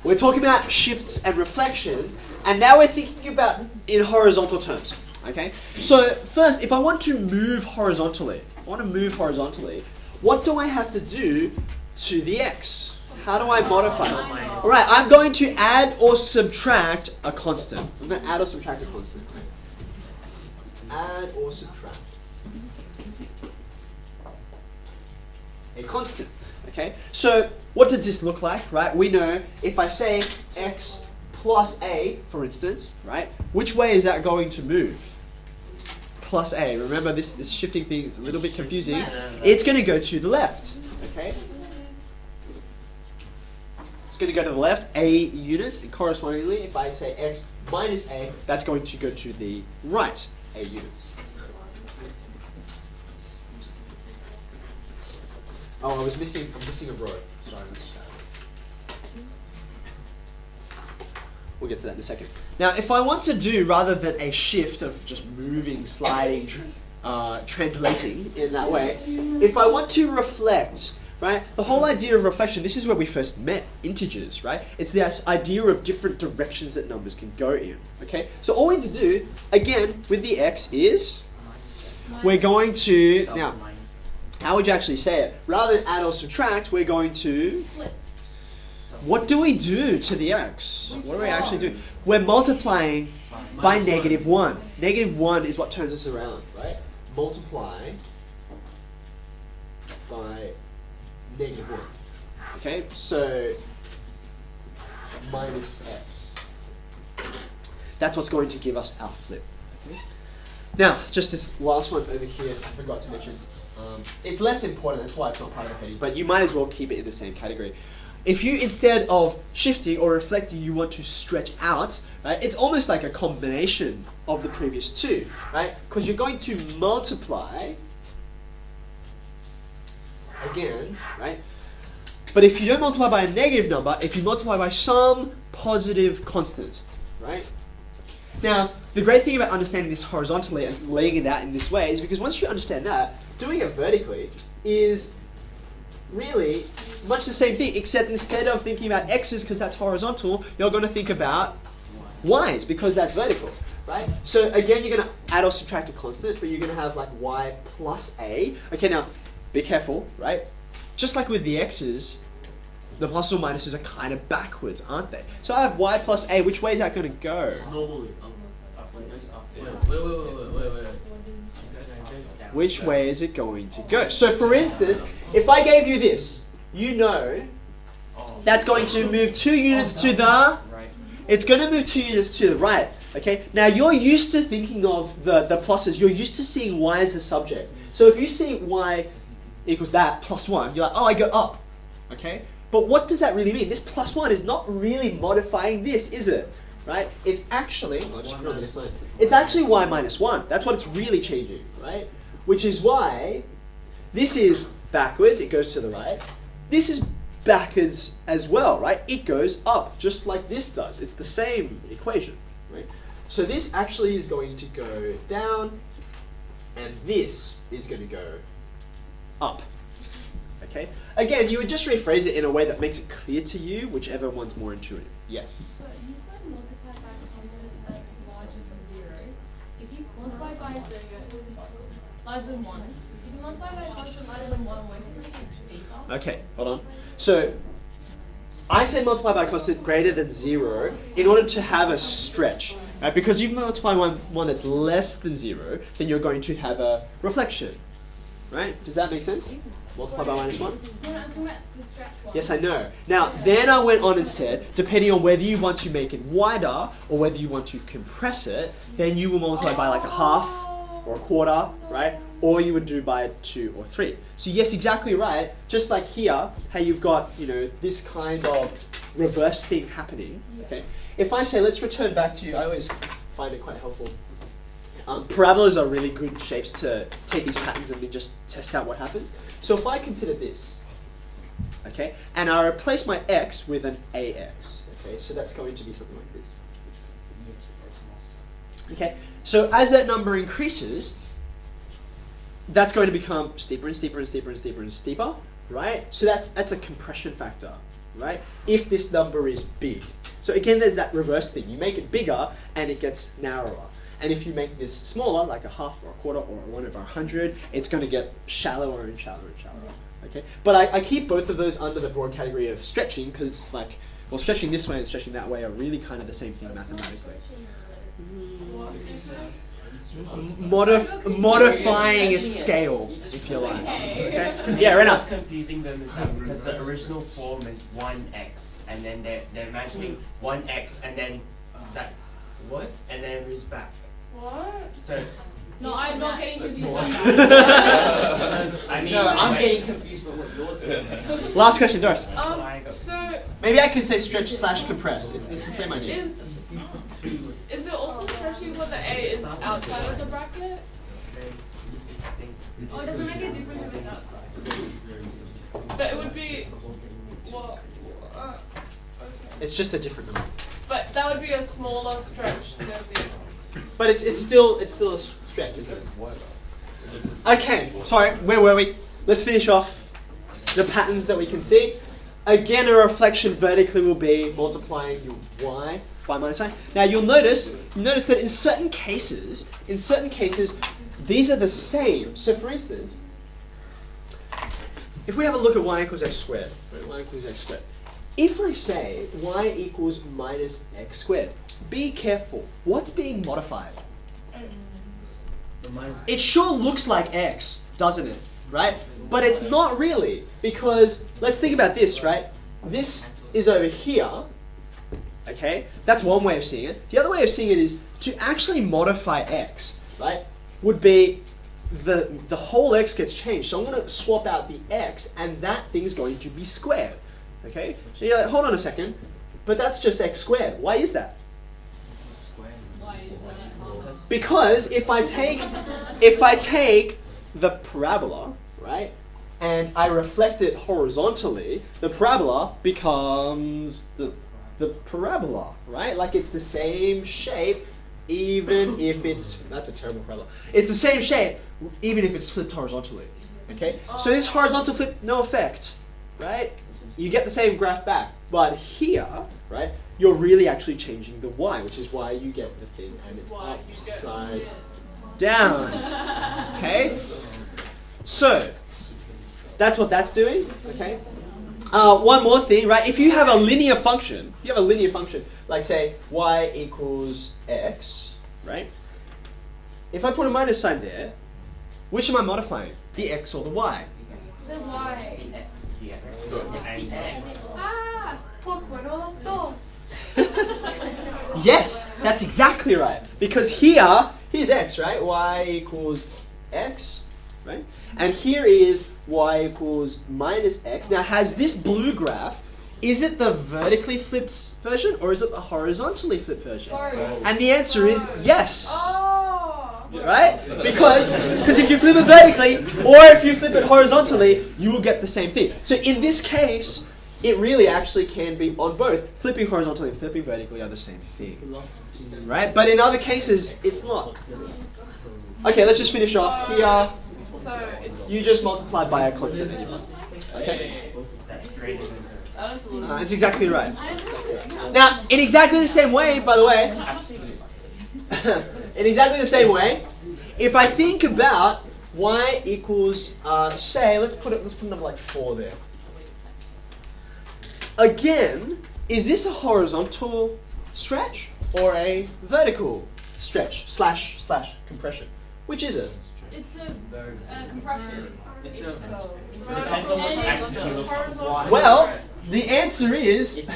We're talking about shifts and reflections, and now we're thinking about in horizontal terms. Okay? So first, if I want to move horizontally, what do I have to do to the x? How do I modify it? Alright, I'm going to add or subtract a constant. I'm going to add or subtract a constant. Add or subtract a constant. Okay, so what does this look like, right? We know if I say x plus a, for instance, right? Which way is that going to move? Plus a. Remember, this shifting thing is a little bit confusing. It's going to go to the left. Okay, it's going to go to the left, a units, and correspondingly, if I say x minus a, that's going to go to the right, a units. Oh, I'm missing a row. Sorry, we'll get to that in a second. Now, if I want to do, rather than a shift of just moving, sliding, translating in that way, if I want to reflect, right, the whole idea of reflection, this is where we first met integers, right? It's this idea of different directions that numbers can go in, okay? So all we need to do, again, with the x is, we're going to, now, how would you actually say it? Rather than add or subtract, we're going to flip. What do we do to the x? What do we actually do? We're multiplying by -1. -1 is what turns us around, right? Multiply by -1. Okay, so minus x. That's what's going to give us our flip. Okay? Now, just this last one over here, I forgot to mention. It's less important, that's why it's not part of the heading, but you might as well keep it in the same category. If you, instead of shifting or reflecting, you want to stretch out, right, it's almost like a combination of the previous two, right? Because you're going to multiply again, right? But if you don't multiply by a negative number, if you multiply by some positive constant, right? Now, the great thing about understanding this horizontally and laying it out in this way is because once you understand that, doing it vertically is really much the same thing, except instead of thinking about x's because that's horizontal, you're going to think about y's because that's vertical, right? So again, you're going to add or subtract a constant, but you're going to have like y plus a. Okay, now, be careful, right? Just like with the x's, the pluses or minuses are kind of backwards, aren't they? So I have y plus a, which way is that going to go? Normally, wait. Which way is it going to go? So for instance, if I gave you this, you know that's going to move 2 units to the... It's going to move 2 units to the right. Okay. Now you're used to thinking of the pluses. You're used to seeing y as the subject. So if you see y equals that plus 1, you're like, oh, I go up. Okay. But what does that really mean? This plus 1 is not really modifying this, is it? Right? It's actually... I'll just put it on the next line. It's actually y minus 1. That's what it's really changing. Right? Which is why this is backwards, it goes to the right. This is backwards as well, right? It goes up, just like this does. It's the same equation, right? So this actually is going to go down, and this is going to go up, okay? Again, you would just rephrase it in a way that makes it clear to you, whichever one's more intuitive. Yes? So you said multiply by a constant that's larger than 0. If you multiply by the larger than 1. If you multiply by a constant larger than 1, won't it make it steeper? Okay, hold on. So, I said multiply by a constant greater than 0 in order to have a stretch. Right? Because you've multiplied one that's less than 0, then you're going to have a reflection. Right? Does that make sense? Multiply by minus 1? No, I'm talking about the stretch one. Yes, I know. Now, then I went on and said, depending on whether you want to make it wider or whether you want to compress it, then you will multiply by like a half or a quarter, right? Or you would do by 2 or 3. So yes, exactly right. Just like here, how you've got, you know, this kind of reverse thing happening. Okay. If I say, let's return back to, I always find it quite helpful. Parabolas are really good shapes to take these patterns and then just test out what happens. So if I consider this, okay, and I replace my x with an ax, okay, so that's going to be something like this. Okay, so as that number increases, that's going to become steeper and steeper and steeper and steeper and steeper, right? So that's a compression factor, right? If this number is big. So again, there's that reverse thing. You make it bigger and it gets narrower. And if you make this smaller, like a half or a quarter or 1/100, it's going to get shallower and shallower and shallower. Okay? But I keep both of those under the broad category of stretching because it's like, well, stretching this way and stretching that way are really kind of the same thing mathematically. Modifying its scale, if you like. Okay? Yeah, right now. What's confusing them is that because the original form is 1x, and then they're imagining 1x, and then that's what, and then it moves back. What? So. No, I'm not getting confused. Because, I mean, No, I'm getting confused by what you're saying. Last question, Doris. So Maybe I can say stretch / compress. It's the same idea. is it also stretching when the A is outside of the bracket? Or does it make a difference if it's outside? But it would be what? Okay. It's just a different number. But that would be a smaller stretch than the. But it's still a stretch, isn't it? Okay, sorry, where were we? Let's finish off the patterns that we can see. Again, a reflection vertically will be multiplying your y by minus I. Now you'll notice that in certain cases, these are the same. So for instance, if we have a look at y equals x squared, right, y equals x squared. If I say y equals minus x squared, be careful. What's being modified? It sure looks like x, doesn't it? Right? But it's not really, because let's think about this, right? This is over here, okay? That's one way of seeing it. The other way of seeing it is to actually modify x, right? Would be the whole x gets changed. So I'm going to swap out the x, and that thing's going to be squared, okay? So you're like, hold on a second, but that's just x squared. Why is that? Because if I take the parabola, right, and I reflect it horizontally, the parabola becomes the parabola, right? Like it's the same shape, even if it's, that's a terrible parabola. It's the same shape, even if it's flipped horizontally, okay? So this horizontal flip, no effect, right? You get the same graph back, but here, right, you're really actually changing the y, which is why you get the thing and it's upside down. Okay? So, that's what that's doing. Okay? One more thing, right? If you have a linear function, like say y equals x, right? If I put a minus sign there, which am I modifying? The x or the y? The y. And x. Ah, ¿por no las dos? Yes, that's exactly right. Because here's x, right? Y equals x, right? And here is y equals minus x. Now, has this blue graph, is it the vertically flipped version or is it the horizontally flipped version? And the answer is yes. Oh. Right? Because if you flip it vertically or if you flip it horizontally, you will get the same thing. So in this case, it really actually can be on both. Flipping horizontally and flipping vertically are the same thing. Right? But in other cases, it's not. Okay, let's just finish off here. So it's You just multiplied by a constant and you're fine. Okay? That's greater than 0. that was a little. That's exactly right. Now, in exactly the same way, by the way, Absolutely. in exactly the same way, if I think about y equals, say, let's put a number like 4 there. Again, is this a horizontal stretch or a vertical stretch slash compression? Which is it? It's a compression. It's a. Depends on what axis you look at. Well, the answer is,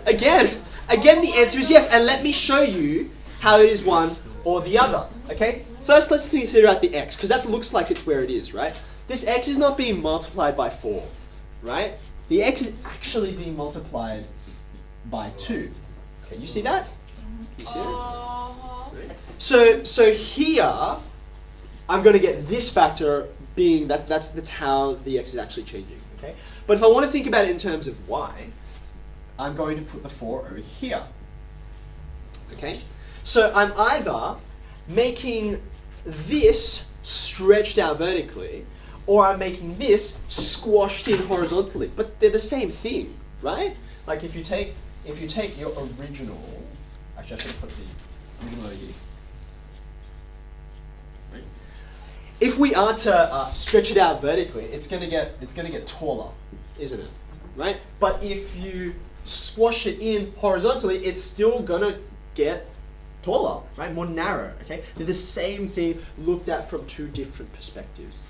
again, the answer is yes. And let me show you how it is one or the other. Okay? First, let's consider out the x, because that looks like it's where it is, right? This x is not being multiplied by 4, right? The x is actually being multiplied by 2. Okay, you see that? You see that? So here, I'm going to get this factor being, that's how the x is actually changing, okay? But if I want to think about it in terms of y, I'm going to put the 4 over here, okay? So I'm either making this stretched out vertically, or I'm making this squashed in horizontally, but they're the same thing, right? Like if you take your original, actually I should put the original over here. Right. If we are to stretch it out vertically, it's gonna get taller, isn't it? Right. But if you squash it in horizontally, it's still gonna get taller, right? More narrow. Okay. They're the same thing looked at from two different perspectives.